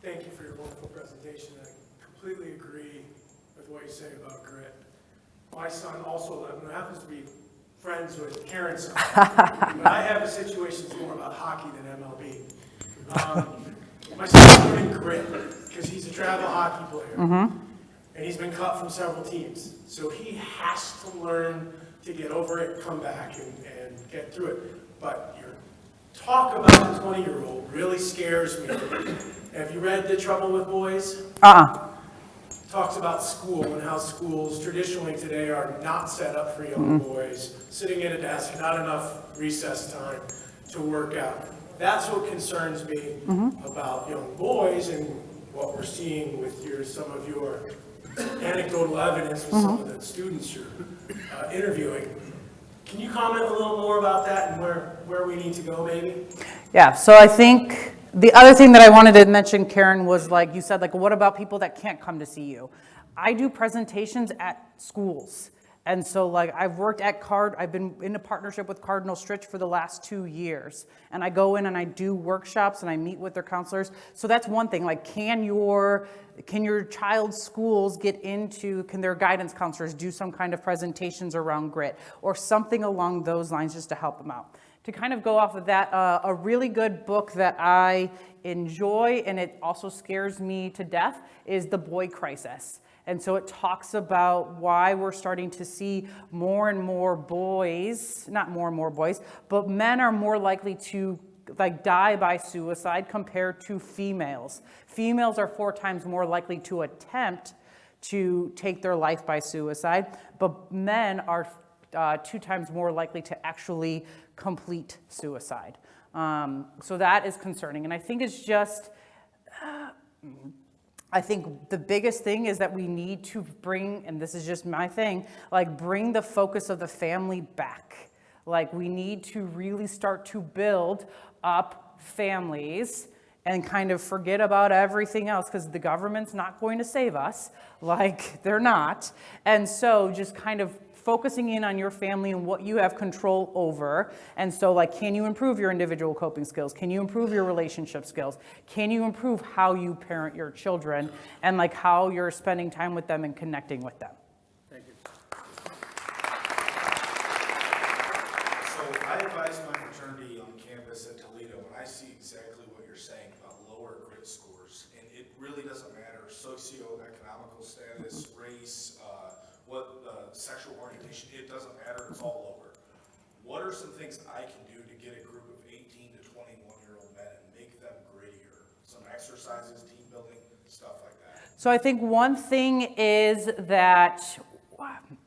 S18: Thank you for your wonderful presentation. I completely agree with what you say about grit. My son, also 11, happens to be friends with Karen's son. But I have a situation that's more about hockey than MLB. My son's learning grit because he's a travel hockey player. And he's been cut from several teams. So he has to learn to get over it, come back, and get through it. But your talk about the 20-year-old really scares me. Have you read The Trouble with Boys? Talks about school and how schools traditionally today are not set up for young boys, sitting at a desk, not enough recess time to work out. That's what concerns me about young boys and what we're seeing with some of your anecdotal evidence with some of the students you're interviewing. Can you comment a little more about that and where we need to go, maybe?
S15: Yeah, so I think the other thing that I wanted to mention, Karen, was like you said, like what about people that can't come to see you? I do presentations at schools. And so like I've been in a partnership with Cardinal Stritch for the last 2 years. And I go in and I do workshops and I meet with their counselors. So that's one thing, like can your child's schools can their guidance counselors do some kind of presentations around grit or something along those lines just to help them out. To kind of go off of that, a really good book that I enjoy and it also scares me to death is The Boy Crisis. And so it talks about why we're starting to see more and more boys, not more and more boys, but men are more likely to like die by suicide compared to females. Females are 4 times more likely to attempt to take their life by suicide, but men are 2 times more likely to actually complete suicide. So that is concerning. And I think it's just, I think the biggest thing is that we need to bring, and this is just my thing, like bring the focus of the family back. Like we need to really start to build up families and kind of forget about everything else because the government's not going to save us. Like they're not. And so just kind of focusing in on your family and what you have control over. And so like, can you improve your individual coping skills? Can you improve your relationship skills? Can you improve how you parent your children and like how you're spending time with them and connecting with them?
S19: Thank you. So I advise my fraternity on campus at Toledo, and I see exactly what you're saying about lower grit scores. And it really doesn't matter socioeconomical status, race, sexual orientation, it doesn't matter, it's all over. What are some things I can do to get a group of 18 to 21-year-old men and make them grittier? Some exercises, team building, stuff like that.
S15: So I think one thing is that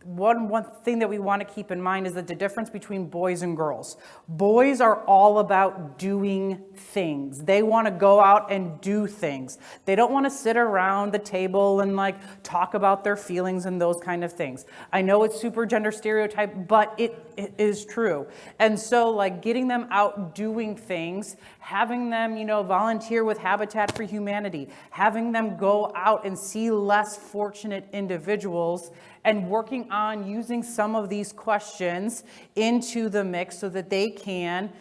S15: one thing that we want to keep in mind is that the difference between boys and girls. Boys are all about doing things. They want to go out and do things. They don't want to sit around the table and like talk about their feelings and those kind of things. I know it's super gender stereotype, but it is true. And so like getting them out doing things, having them, volunteer with Habitat for Humanity, having them go out and see less fortunate individuals and working on using some of these questions into the mix so that they can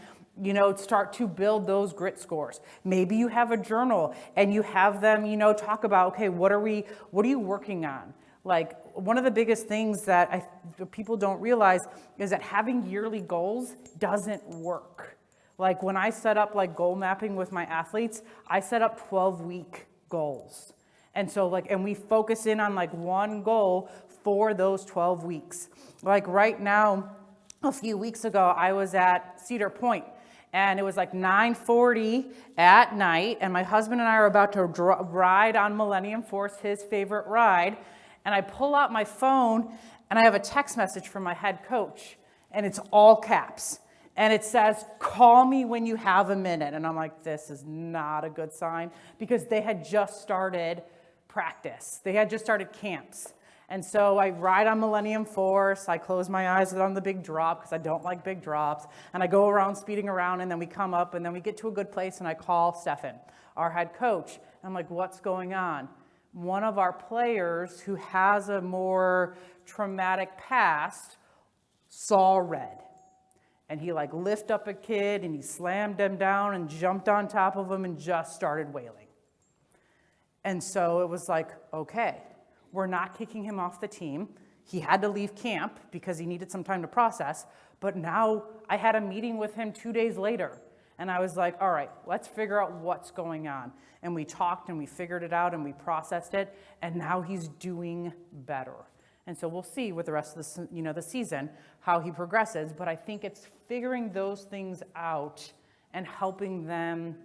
S15: start to build those grit scores. Maybe you have a journal and you have them, talk about, okay, what are you working on? Like one of the biggest things that people don't realize is that having yearly goals doesn't work. Like when I set up like goal mapping with my athletes, I set up 12-week goals. And so and we focus in on like one goal for those 12 weeks. Like right now, a few weeks ago, I was at Cedar Point and it was like 9:40 at night and my husband and I are about to ride on Millennium Force, his favorite ride. And I pull out my phone and I have a text message from my head coach and it's all caps. And it says, call me when you have a minute. And I'm like, this is not a good sign because they had just started practice. They had just started camps. And so I ride on Millennium Force, I close my eyes on the big drop because I don't like big drops, and I go around speeding around and then we come up and then we get to a good place and I call Stefan, our head coach. And I'm like, what's going on? One of our players who has a more traumatic past saw red. And he like lifted up a kid and he slammed him down and jumped on top of him and just started wailing. And so it was like, okay, we're not kicking him off the team. He had to leave camp because he needed some time to process. But now I had a meeting with him 2 days later. And I was like, all right, let's figure out what's going on. And we talked and we figured it out and we processed it. And now he's doing better. And so we'll see with the rest of the season how he progresses. But I think it's figuring those things out and helping them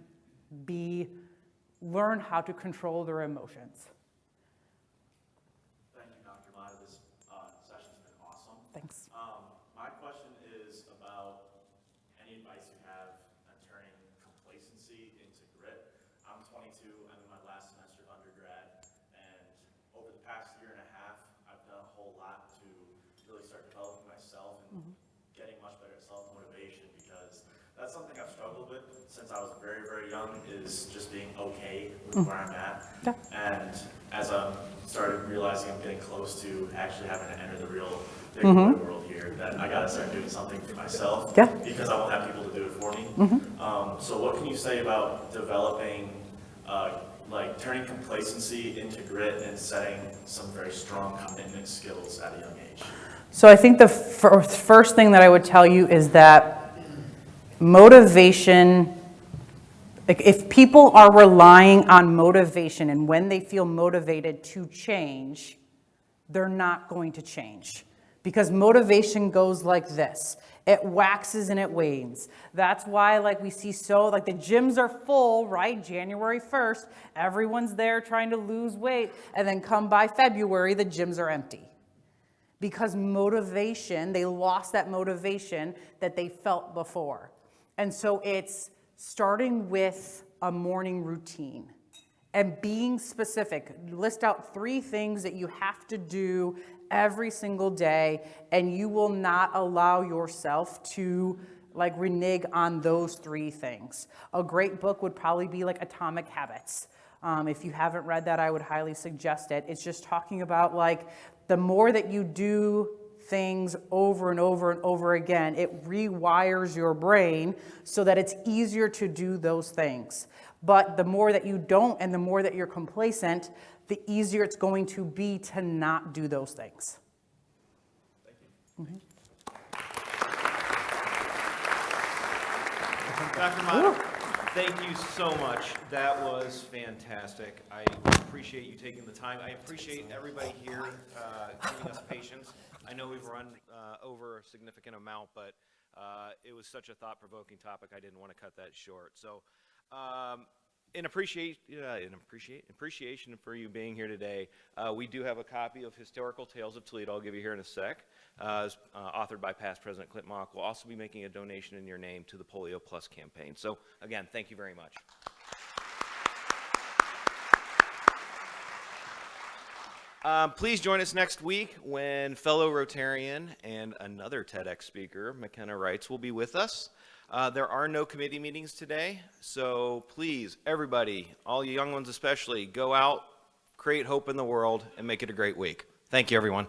S15: learn how to control their emotions.
S20: Thank you, Dr. Mata. This session's been awesome.
S15: Thanks.
S20: My question is about any advice you have on turning complacency into grit. I'm 22. I'm in my last semester of undergrad, and over the past year and a half, I've done a whole lot to really start developing myself and getting much better at self-motivation because that's something I've struggled with since I was very, very young is just being okay with where I'm at. And as a started realizing I'm getting close to actually having to enter the real big
S15: Mhm.
S20: boy world here, that I gotta start doing something for myself.
S15: Yeah.
S20: Because I won't have people to do it for me.
S15: Mhm.
S20: So what can you say about developing, like turning complacency into grit and setting some very strong commitment skills at a young age?
S15: So I think the first thing that I would tell you is that motivation, like if people are relying on motivation and when they feel motivated to change, they're not going to change. Because motivation goes like this. It waxes and it wanes. That's why like we see like the gyms are full, right? January 1st, everyone's there trying to lose weight. And then come by February, the gyms are empty. Because motivation, they lost that motivation that they felt before. And so it's starting with a morning routine and being specific. List out 3 things that you have to do every single day, and you will not allow yourself to like renege on those 3 things. A great book would probably be like Atomic Habits. If you haven't read that, I would highly suggest it. It's just talking about like the more that you do things over and over and over again, it rewires your brain so that it's easier to do those things. But the more that you don't and the more that you're complacent, the easier it's going to be to not do those things. Thank you.
S1: Dr. Mata, thank you so much. That was fantastic. I appreciate you taking the time. I appreciate everybody here giving us patience. I know we've run over a significant amount, but it was such a thought-provoking topic, I didn't want to cut that short. So in appreciation for you being here today, we do have a copy of Historical Tales of Toledo. I'll give you here in a sec. Authored by past President Clint Mock. We'll also be making a donation in your name to the Polio Plus campaign. So again, thank you very much. Please join us next week when fellow Rotarian and another TEDx speaker, McKenna Wrights, will be with us. There are no committee meetings today, so please, everybody, all you young ones especially, go out, create hope in the world, and make it a great week. Thank you, everyone.